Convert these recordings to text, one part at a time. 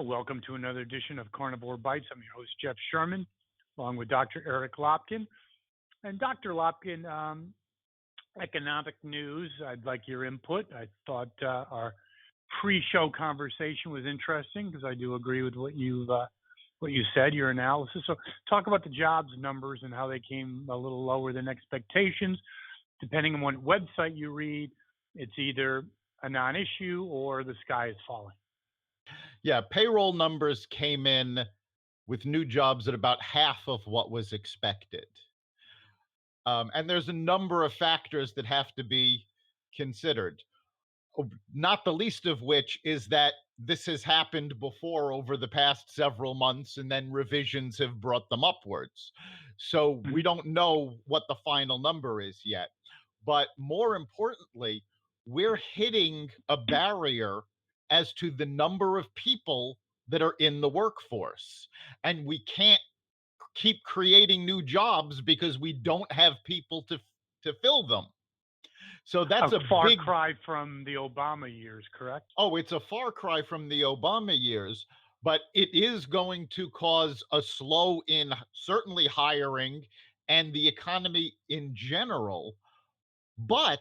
Welcome to another edition of Carnivore Bites. I'm your host, Jeff Sherman, along with Dr. Eric Lopkin. And Dr. Lopkin, economic news, I'd like your input. I thought our pre-show conversation was interesting because I do agree with what you said, your analysis. So talk about the jobs numbers and how they came a little lower than expectations. Depending on what website you read, it's either a non-issue or the sky is falling. Yeah, payroll numbers came in with new jobs at about half of what was expected. And there's a number of factors that have to be considered, not the least of which is that this has happened before over the past several months, and then revisions have brought them upwards. So we don't know what the final number is yet. But more importantly, we're hitting a barrier as to the number of people that are in the workforce. And we can't keep creating new jobs because we don't have people to fill them. So that's a far big cry from the Obama years, correct? Oh, it's a far cry from the Obama years, but it is going to cause a slow in certainly hiring and the economy in general. But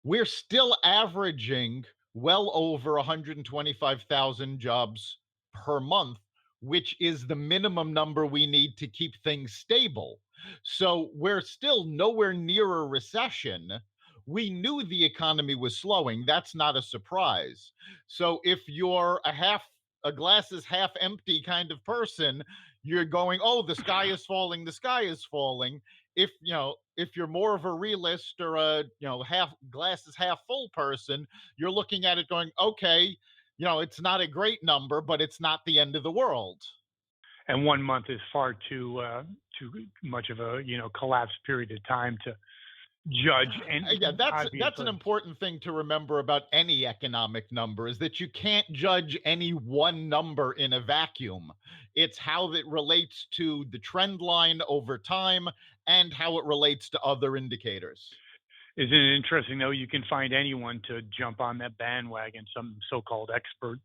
we're still averaging well over 125,000 jobs per month, which is the minimum number we need to keep things stable. So we're still nowhere near a recession. We knew the economy was slowing. That's not a surprise. So if you're a glass is half empty kind of person, you're going, oh, the sky is falling, the sky is falling. If you're more of a realist or a half glass is half full person, you're looking at it going, okay, it's not a great number, but it's not the end of the world. And 1 month is far too much of a collapsed period of time to judge. And yeah, that's an important thing to remember about any economic number, is that you can't judge any one number in a vacuum. It's how it relates to the trend line over time and how it relates to other indicators. Isn't it interesting, though? You can find anyone to jump on that bandwagon, some so-called expert,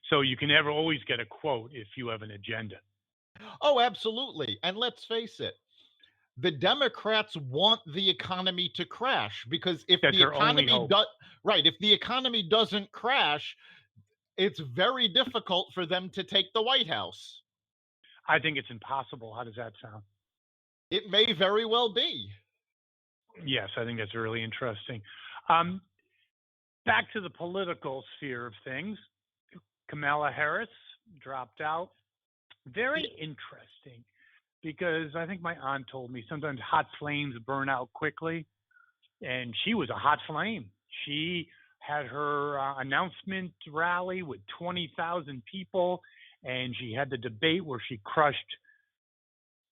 so you can always get a quote if you have an agenda. Oh, absolutely. And let's face it, the Democrats want the economy to crash, because if the economy doesn't crash, it's very difficult for them to take the White House. I think it's impossible. How does that sound? It may very well be. Yes, I think that's really interesting. Back to the political sphere of things. Kamala Harris dropped out. Very interesting, because I think my aunt told me sometimes hot flames burn out quickly, and she was a hot flame. She had her announcement rally with 20,000 people, and she had the debate where she crushed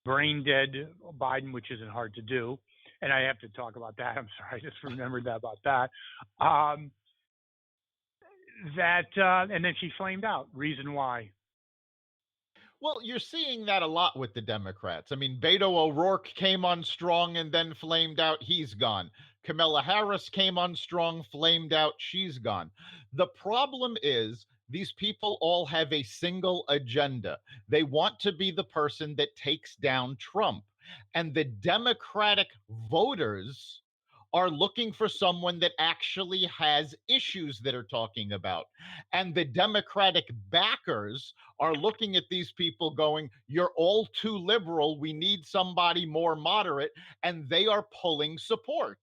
brain dead Biden, which isn't hard to do. And I have to talk about that. I'm sorry, I just remembered about that. And then she flamed out. Reason why? Well, you're seeing that a lot with the Democrats. I mean, Beto O'Rourke came on strong and then flamed out. He's gone. Kamala Harris came on strong, flamed out. She's gone. The problem is these people all have a single agenda. They want to be the person that takes down Trump. And the Democratic voters are looking for someone that actually has issues that are talking about. And the Democratic backers are looking at these people going, you're all too liberal. We need somebody more moderate. And they are pulling support.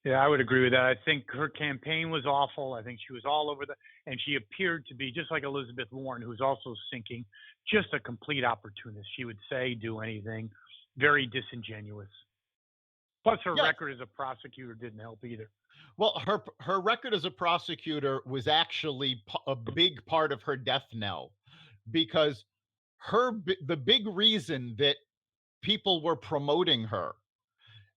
Yeah, I would agree with that. I think her campaign was awful. I think she was all over and she appeared to be just like Elizabeth Warren, who's also sinking, just a complete opportunist. She would say, do anything, very disingenuous. Plus, her record as a prosecutor didn't help either. Well, her record as a prosecutor was actually a big part of her death knell, because the big reason that people were promoting her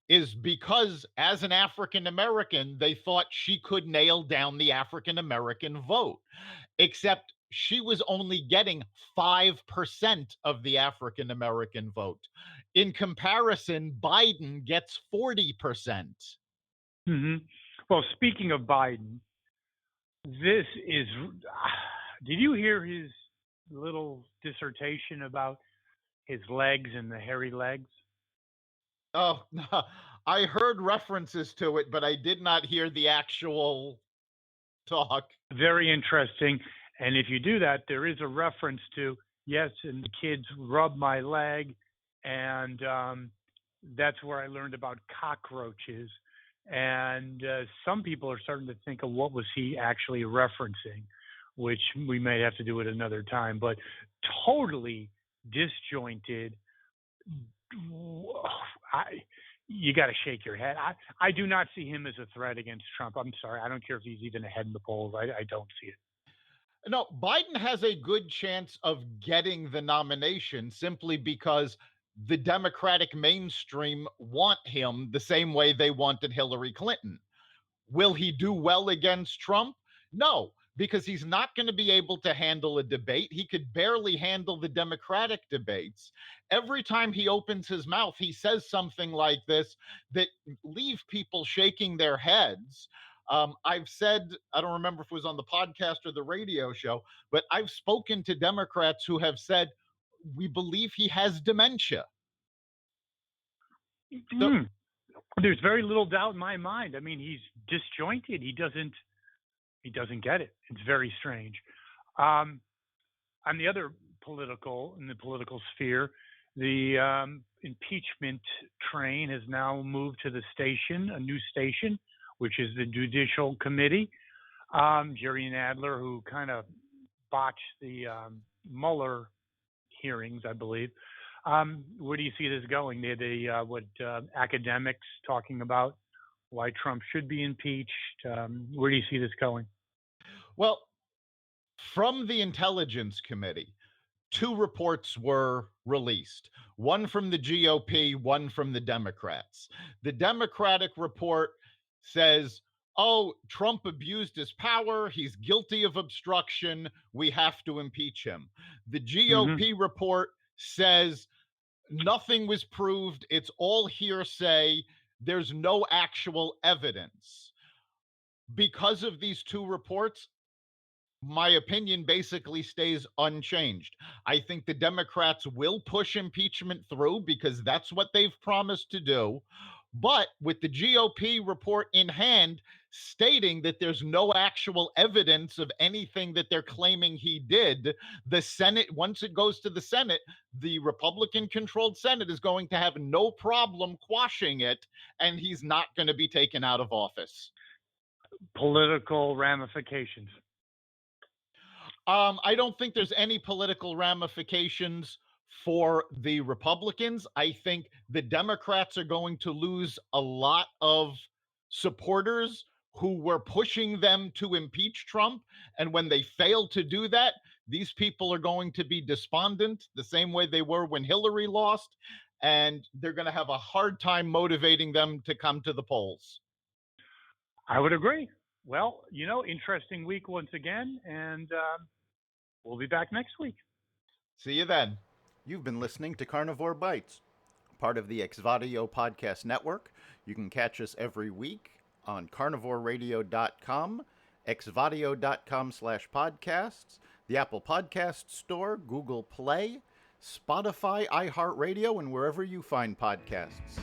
is because as an African American, they thought she could nail down the African American vote, except she was only getting 5% of the African American vote. In comparison, Biden gets 40%. Mm-hmm. Well, speaking of Biden, this is, Did you hear his little dissertation about his legs and the hairy legs? Oh, no, I heard references to it, but I did not hear the actual talk. Very interesting. And if you do that, there is a reference to, yes, and the kids rub my leg, and that's where I learned about cockroaches. And some people are starting to think of what was he actually referencing, which we may have to do at another time. But totally disjointed. You got to shake your head. I do not see him as a threat against Trump. I'm sorry. I don't care if he's even ahead in the polls. I don't see it. No, Biden has a good chance of getting the nomination simply because the Democratic mainstream want him the same way they wanted Hillary Clinton. Will he do well against Trump? No, because he's not going to be able to handle a debate. He could barely handle the Democratic debates. Every time he opens his mouth, he says something like this that leave people shaking their heads. I've said, I don't remember if it was on the podcast or the radio show, but I've spoken to Democrats who have said, we believe he has dementia. So, there's very little doubt in my mind. I mean, he's disjointed. He doesn't get it. It's very strange. On the other in the political sphere, the impeachment train has now moved to the station, a new station, which is the Judicial Committee. Jerry Nadler, who kind of botched the Mueller hearings, I believe. Where do you see this going? Academics talking about why Trump should be impeached. Where do you see this going? Well, from the Intelligence Committee, 2 reports were released, one from the GOP, one from the Democrats. The Democratic report says, oh, Trump abused his power. He's guilty of obstruction. We have to impeach him. The GOP report says nothing was proved. It's all hearsay. There's no actual evidence. Because of these 2 reports, my opinion basically stays unchanged. I think the Democrats will push impeachment through because that's what they've promised to do. But with the GOP report in hand stating that there's no actual evidence of anything that they're claiming he did, the Senate, once it goes to the Senate, the Republican-controlled Senate is going to have no problem quashing it, and he's not going to be taken out of office. Political ramifications. I don't think there's any political ramifications for the Republicans. I think the Democrats are going to lose a lot of supporters who were pushing them to impeach Trump. And when they fail to do that, these people are going to be despondent the same way they were when Hillary lost. And they're going to have a hard time motivating them to come to the polls. I would agree. Well, interesting week once again. And we'll be back next week. See you then. You've been listening to Carnivore Bites, part of the Exvadio Podcast Network. You can catch us every week on carnivoreradio.com, exvadio.com/podcasts, the Apple Podcast Store, Google Play, Spotify, iHeartRadio, and wherever you find podcasts.